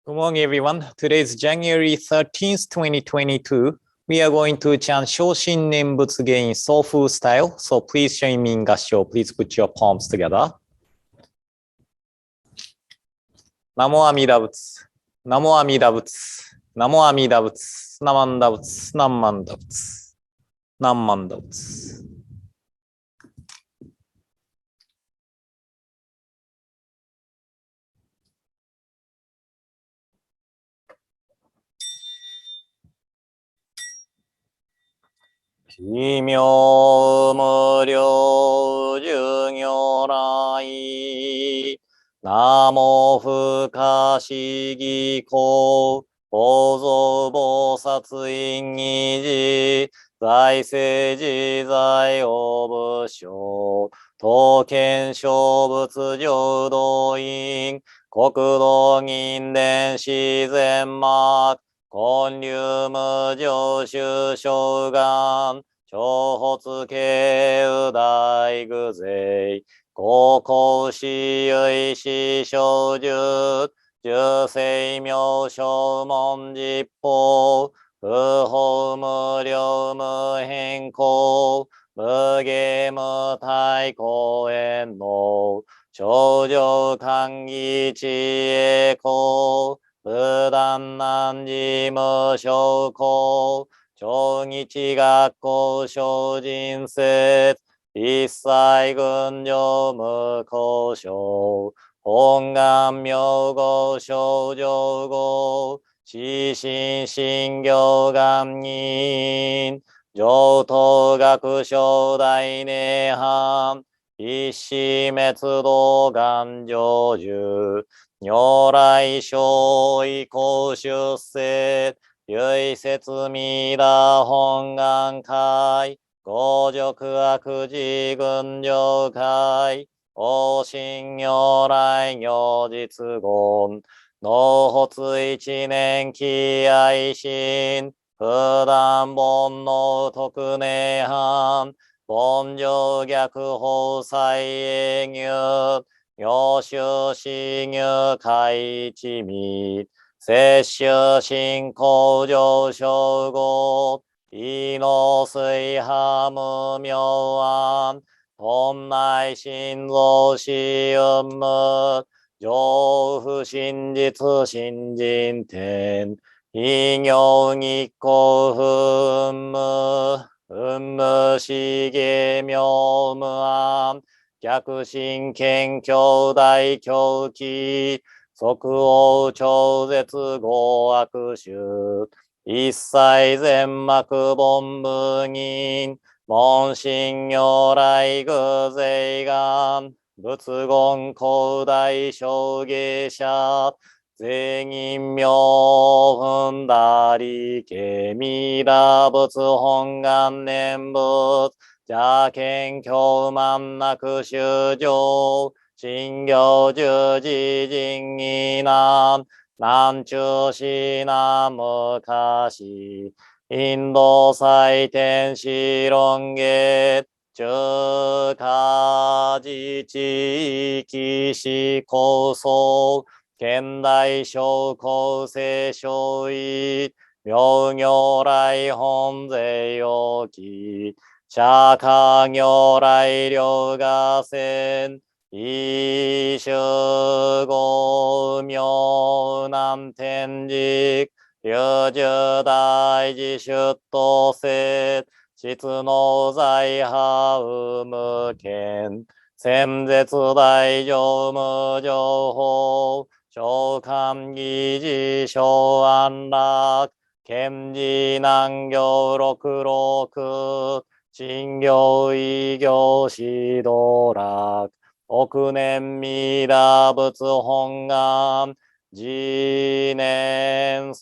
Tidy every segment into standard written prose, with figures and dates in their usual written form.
Good morning, everyone. Today is January 13th, 2022. We are going to chant Shoshin Nembutsuge in Sofu style. So please join me in Gassho. Please put your palms together. Namo Amida Butsu. Namo Amida Butsu. Namo Amida Butsu. Namanda Butsu. Namanda Butsu. Namanda Butsu. 기묘 무료 중요라이 나모不可思議 보조菩薩 인이지在世自在を武将刀剣勝仏浄土院国土銀伝自然幕根流無常修正願長発慶右大愚税高校死唯死小術十世名称文実法不法無量無変更無下無体公園の頂上寛義知恵公無断難事無証拠長日学校精進説一切群上無交渉本願名号症状号死心信行願人上等学章大涅槃一死滅道願成就如来生意公出世唯説弥陀本願会五辱悪事群上会往生如来如実言納発一年期愛心不断煩悩特涅槃凡上逆法再営業行修死入開一密摂取信仰上昇後異の水波無明暗本内心臓死運無上不真実新人天異行日光不無無しげ妙無暗逆心謙兄弟狂気即応超絶合悪臭一切全幕本部人門心如来偶税願仏言広大小芸者税人名分打理家弥陀仏本願念仏邪見狂慢なく修上信行十字人義難南中市南昔インド祭天使論月中華自治域市構想現代小構成小異妙如来本税要記釈迦如来両河線一種五妙南天竺有十大寺出頭説質の財波有無権先絶大乗無情報召喚議事小安楽賢治難行六六信行異行指導楽億年弥陀仏本願次年即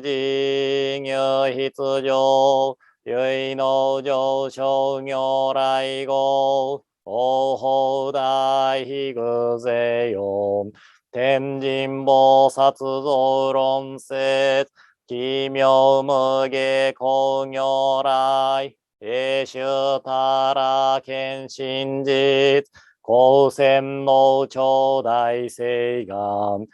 時入筆上唯の上昇如来号応報大悲偶税用天神菩薩造論説奇妙無下光如来永修たら見真実光線の頂大誓願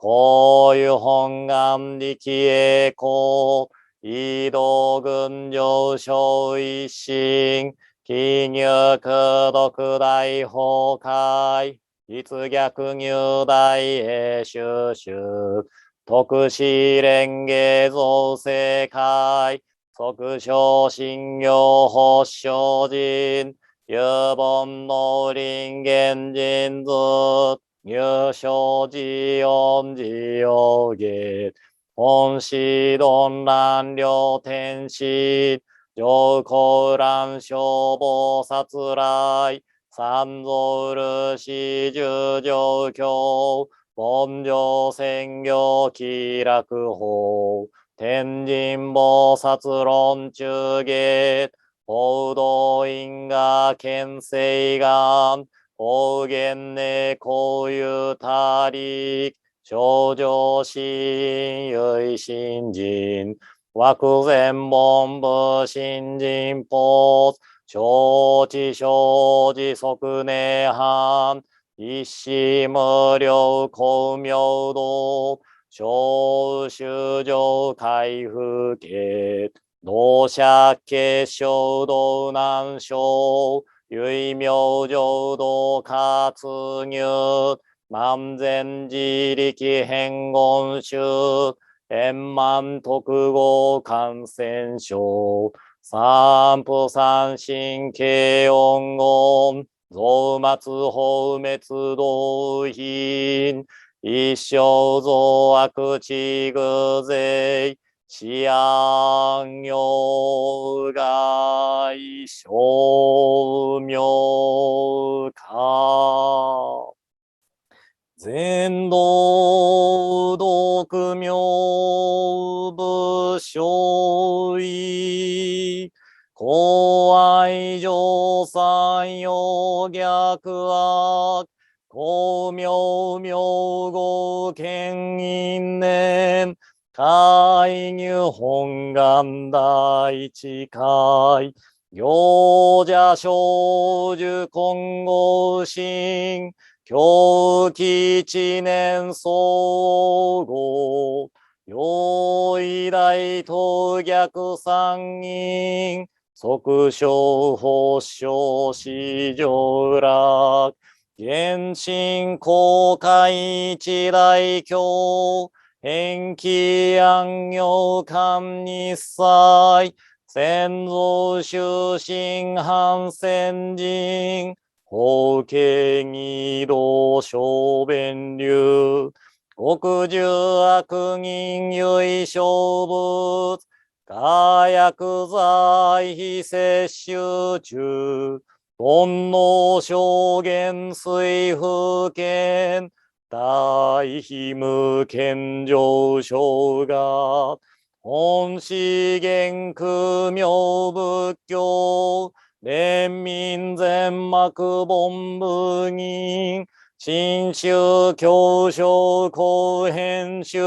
こういう本願力栄光、移動群上昇一心、記入空読大崩壊、実逆入大英収集、特使連芸造世界、即小信行発祥人、有本の林現人図、入所寺音寺用芸、本師論乱両天使、上皇乱消防殺来、三蔵ルシ十条教、凡上宣行気楽法、天神菩薩論中下、報道因果見性願、方言ねこういうたり、症状心唯心人、枠前本部新人法、承知承知即涅槃、一子無量光明道、小修上回復系、同社結晶道難症、唯名浄土活入、万全自力変言集、円満特合感染症、三不三神慶音言、増末法滅道品、一生増悪地偶税、思案用外称名化。全道独名部所意、公愛上三陽逆悪、公明明後見因年、開入本願第一回、行者少女金剛心、狂気知念総合、用意大当逆三人、即小法小市場楽、原神公開一大教、延期安行観日祭、先祖終身反戦人、法慶二道小弁流、極重悪人唯小物、火薬剤非摂取中、煩悩証言水風見、大非無見上昇が、本資源空明仏教、連民全幕本部人、新宗教書後編集、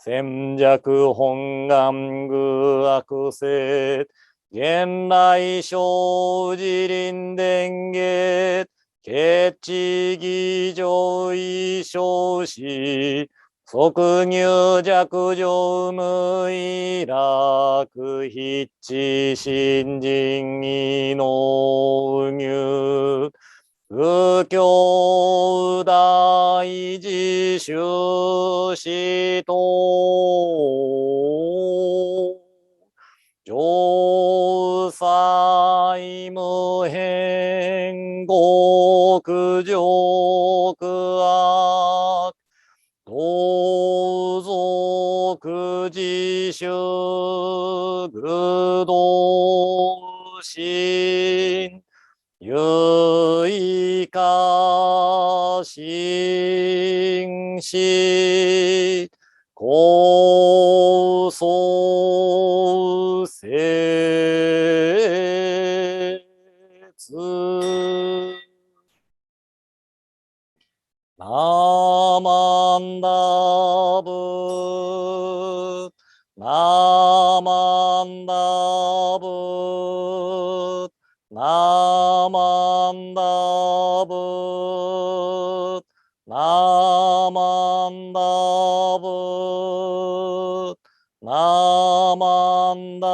戦弱本願具悪性、現来生自輪伝下、決知義上位小子、即入弱上無意楽筆致新人異能入、仏教大事修士と、上妻無変極上悪、同族自主愚道心、唯化心死、高層説、ナマンダブ、ナマンダブ、ナマンダブ、ナマンダぶ、なまんだ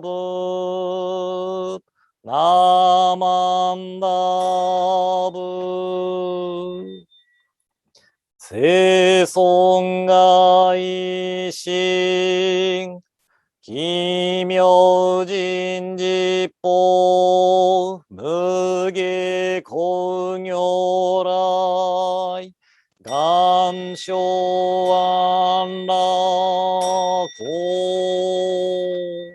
ぶ、なまんだぶ。生尊外心、奇妙人実法、無下工業来、願書安楽公。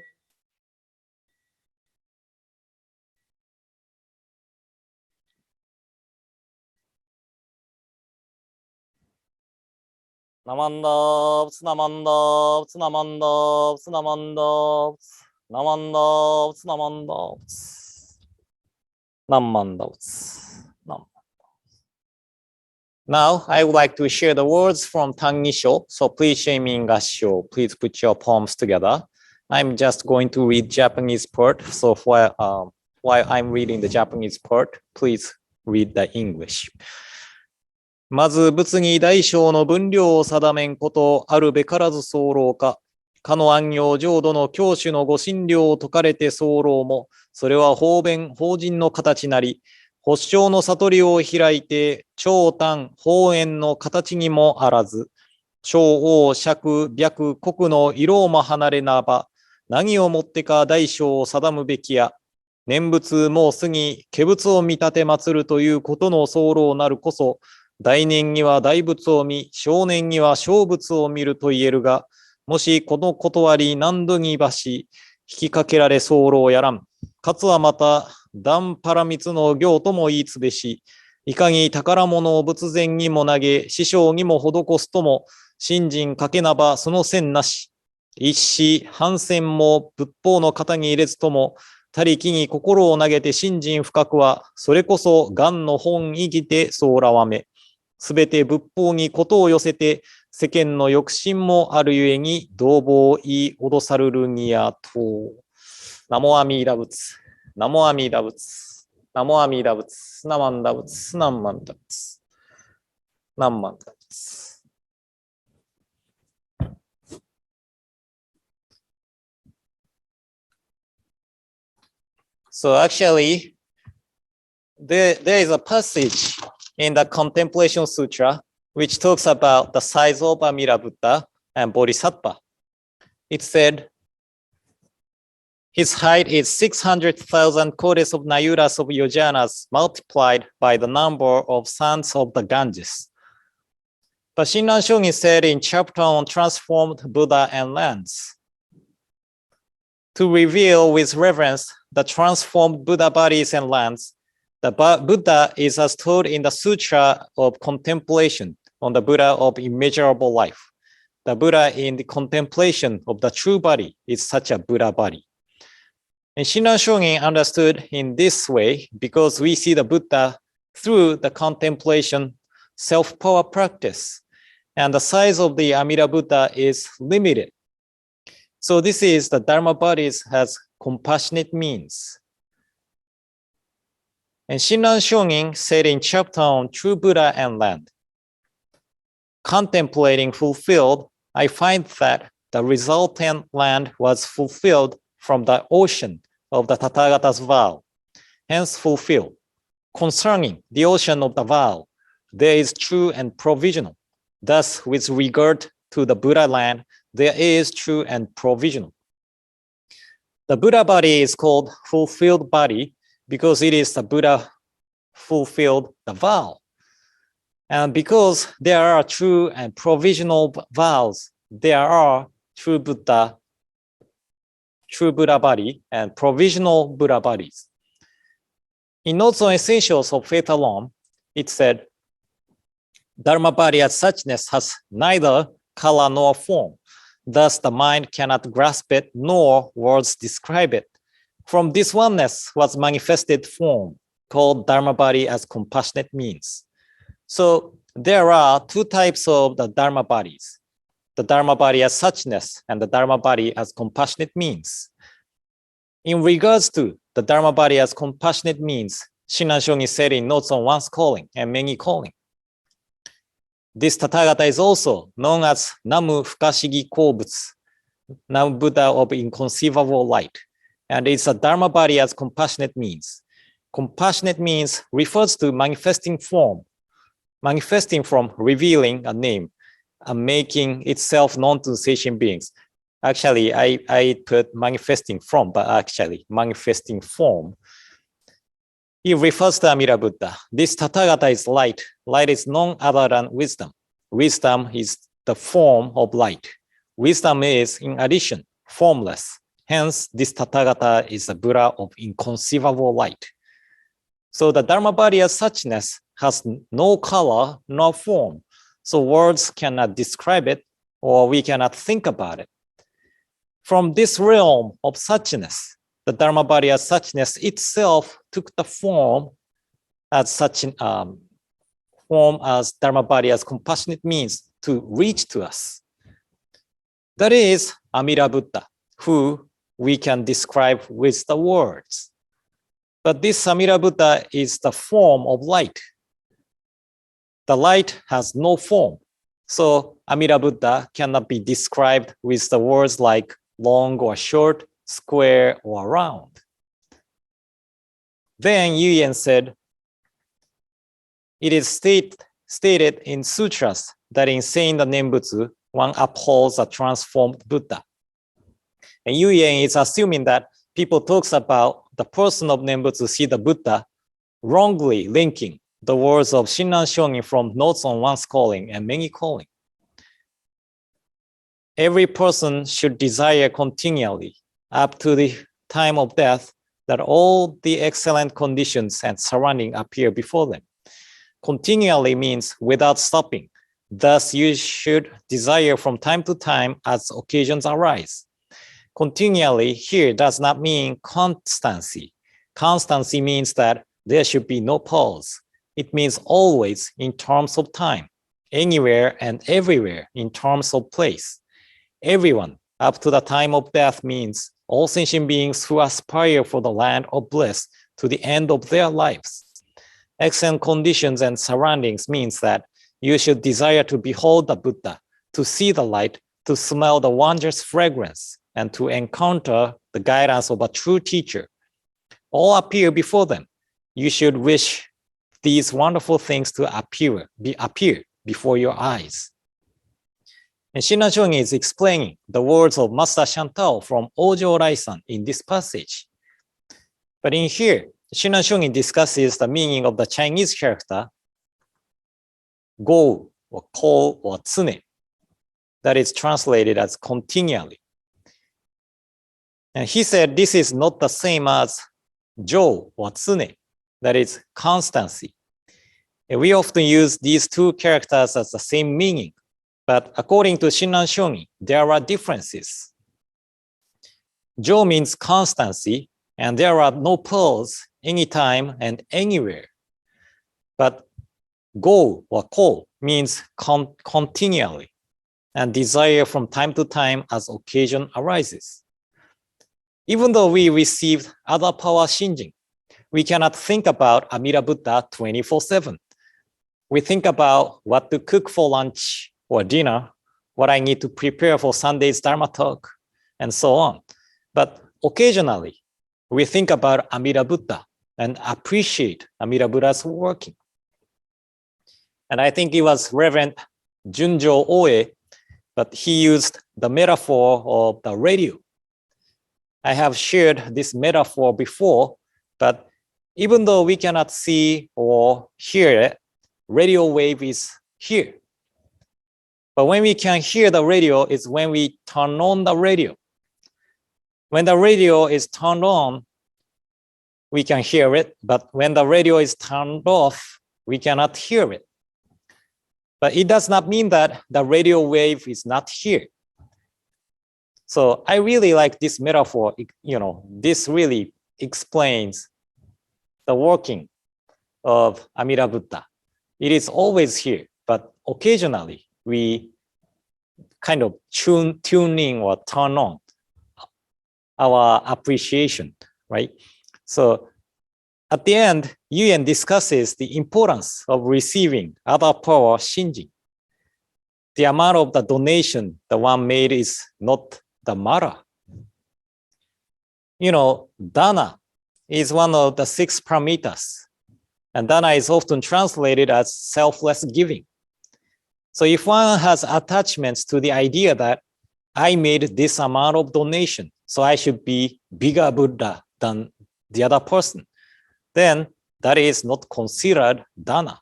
ナマンダーツナマンダーツナマンダーツナマンダーツナマンダーツナマンダーツナマンダーツ。Now, I would like to share the words from Tannisho. So please share me in Gassho. Please put your palms together. I'm just going to read Japanese part. So while I'm reading the Japanese part, please read the English. まず仏義大小の分量を定めんことあるべからず候か。かの安行浄土の教主のご診療を説かれて候も、それは方便、法人の形なり、発祥の悟りを開いて、長短、方縁の形にもあらず、小王、尺、白、国の色も離れなば、何をもってか大小を定むべきや、念仏も過ぎ、化仏を見立て祀るということの候なるこそ、大年には大仏を見、少年には小仏を見ると言えるが、もしこの断り何度にばし、引きかけられ候やらん。かつはまた、断パラミツの行とも言いつべし、いかに宝物を仏前にも投げ、師匠にも施すとも、信心かけなばその線なし。一子、反戦も仏法の型に入れずとも、他力に心を投げて信心深くは、それこそ願の本意義でそうらわめ。すべて仏法にことを寄せて、世間の抑信もあるゆえに、同房い脅さるるにやと。ナモアミダ仏。ナモアミダ仏。ナモアミダ仏。ナマンダ仏。ナンマンダ仏。ナンマンダ仏。So actually, there is a passage in the Contemplation Sutra which talks about the size of Amida Buddha and Bodhisattva. It said, his height is 600,000 kodes of Nayuras of Yojanas multiplied by the number of sons of the Ganges. The Shinran Shogun said in chapter on transformed Buddha and lands, to reveal with reverence the transformed Buddha bodies and lands, the Buddha is as told in the Sutra of Contemplation on the Buddha of immeasurable life. The Buddha in the contemplation of the true body is such a Buddha body. And Shinran Shogun understood in this way because we see the Buddha through the contemplation self-power practice. And the size of the Amida Buddha is limited. So this is the Dharma bodies has compassionate means. And Shinran Shogun said in chapter on True Buddha and Land, contemplating fulfilled, I find that the resultant land was fulfilled from the ocean of the Tathagata's vow, hence fulfilled. Concerning the ocean of the vow, there is true and provisional. Thus, with regard to the Buddha land, there is true and provisional. The Buddha body is called fulfilled body because it is the Buddha fulfilled the vow. And because there are true and provisional vows, there are true Buddha body and provisional Buddha bodies. In Notes on Essentials of Faith Alone, it said, Dharma body as suchness has neither color nor form. Thus, the mind cannot grasp it, nor words describe it. From this oneness was manifested form, called Dharma body as compassionate means. So there are two types of the Dharma bodies, the Dharma body as suchness and the Dharma body as compassionate means. In regards to the Dharma body as compassionate means, Shinran Shogun said in Notes on One's Calling and Many Calling, This Tathagata is also known as Namu Fukashigi Kobutsu, Namu Buddha of inconceivable light. And it's a Dharma body as compassionate means. Compassionate means refers to manifesting form, manifesting from revealing a name and making itself known to sentient beings. Actually, I put manifesting from, but actually manifesting form. It refers to Amida Buddha. This Tathagata is light. Light is none other than wisdom. Wisdom is the form of light. Wisdom is, in addition, formless. Hence, this Tathagata is a Buddha of inconceivable light. So the Dharma body as suchness has no color, no form. So words cannot describe it, or we cannot think about it. From this realm of suchness, the Dharma body as suchness itself took the form as such form as Dharma body as compassionate means to reach to us. That is Amida Buddha, who we can describe with the words. But this Amida Buddha is the form of light. The light has no form. So Amida Buddha cannot be described with the words like long or short, square or round. Then Yuyen said, it is stated in sutras that in saying the Nembutsu, one upholds a transformed Buddha. And Yuyen is assuming that people talks about the person of Nembutsu see the Buddha, wrongly linking the words of Shinran Shonin from notes on one's calling and many calling. Every person should desire continually up to the time of death that all the excellent conditions and surrounding appear before them. Continually means without stopping. Thus, you should desire from time to time as occasions arise. Continually here does not mean constancy. Constancy means that there should be no pause. It means always in terms of time, anywhere and everywhere in terms of place. Everyone up to the time of death means all sentient beings who aspire for the land of bliss to the end of their lives. Excellent conditions and surroundings means that you should desire to behold the Buddha, to see the light, to smell the wondrous fragrance, and to encounter the guidance of a true teacher. All appear before them. You should wish these wonderful things to appear before your eyes. And Shinran Shonin is explaining the words of Master Shantao from Ojo Raisan in this passage. But in here, Shinran Shonin discusses the meaning of the Chinese character go or ko or tsune, that is translated as continually. And he said this is not the same as jo or tsune, that is constancy. And we often use these two characters as the same meaning. But according to Shinran Shonin, there are differences. Jo means constancy, and there are no pearls anytime and anywhere. But go or ko means continually and desire from time to time as occasion arises. Even though we received other power shinjin, we cannot think about Amida Buddha 24/7. We think about what to cook for lunch or dinner, what I need to prepare for Sunday's Dharma talk, and so on. But occasionally, we think about Amida Buddha and appreciate Amida Buddha's working. And I think it was Reverend Junjo Oe, but he used the metaphor of the radio. I have shared this metaphor before, but even though we cannot see or hear it, radio wave is here. But when we can hear the radio is when we turn on the radio. When the radio is turned on, we can hear it, but when the radio is turned off, we cannot hear it. But it does not mean that the radio wave is not here. So I really like this metaphor. This really explains the working of Amida Buddha. It is always here, but occasionally we kind of tune in or turn on our appreciation, right? So at the end, Yuyen discusses the importance of receiving other power shinjin. the amount of the donation the one made is not the matter. You know, dana is one of the 6 paramitas. And dana is often translated as selfless giving. So if one has attachments to the idea that I made this amount of donation, so I should be bigger Buddha than the other person, then that is not considered dana.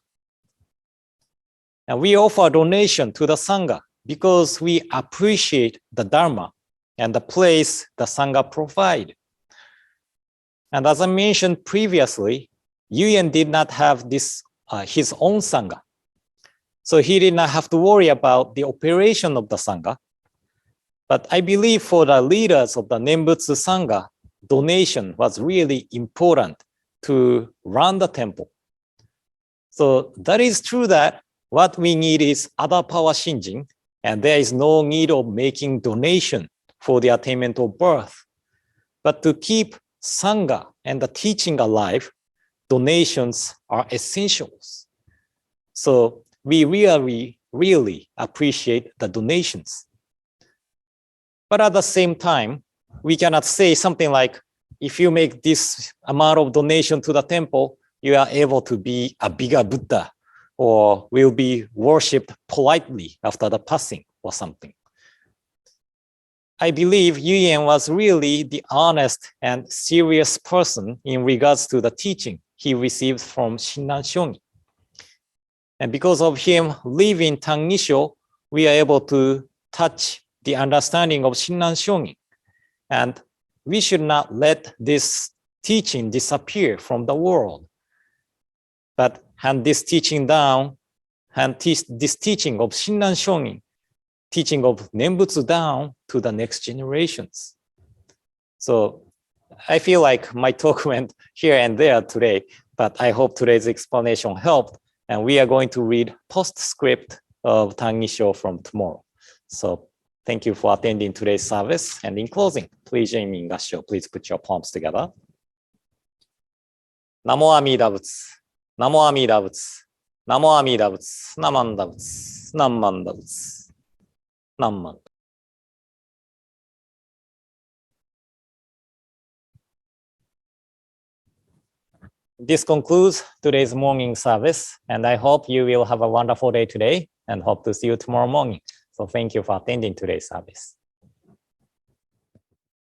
And we offer donation to the Sangha because we appreciate the Dharma and the place the Sangha provide. And as I mentioned previously, Yuyen did not have this his own Sangha. So he did not have to worry about the operation of the Sangha. But I believe for the leaders of the Nembutsu Sangha, donation was really important to run the temple. So that is true that what we need is other power shinjin, and there is no need of making donation for the attainment of birth. But to keep Sangha and the teaching alive, donations are essentials. So we really appreciate the donations. But at the same time, we cannot say something like, if you make this amount of donation to the temple, you are able to be a bigger Buddha, or will be worshipped politely after the passing or something. I believe Yuyen was really the honest and serious person in regards to the teaching he received from Shinran Shogi. And because of him leaving Tannisho, we are able to touch the understanding of Shinran Shogi. And we should not let this teaching disappear from the world, but hand this teaching down, hand this teaching of Shinran Shogi, teaching of Nembutsu down to the next generations. So I feel like my talk went here and there today, but I hope today's explanation helped. And we are going to read postscript of Tannisho from tomorrow. So thank you for attending today's service. And in closing, please join me in Gassho. Please put your palms together. Namo Amida Butsu. Namo Amida Butsu. Namo Amida Butsu. Namanda Butsu. Namanda Butsu. Namanda. This concludes today's morning service, and I hope you will have a wonderful day today and hope to see you tomorrow morning. So thank you for attending today's service.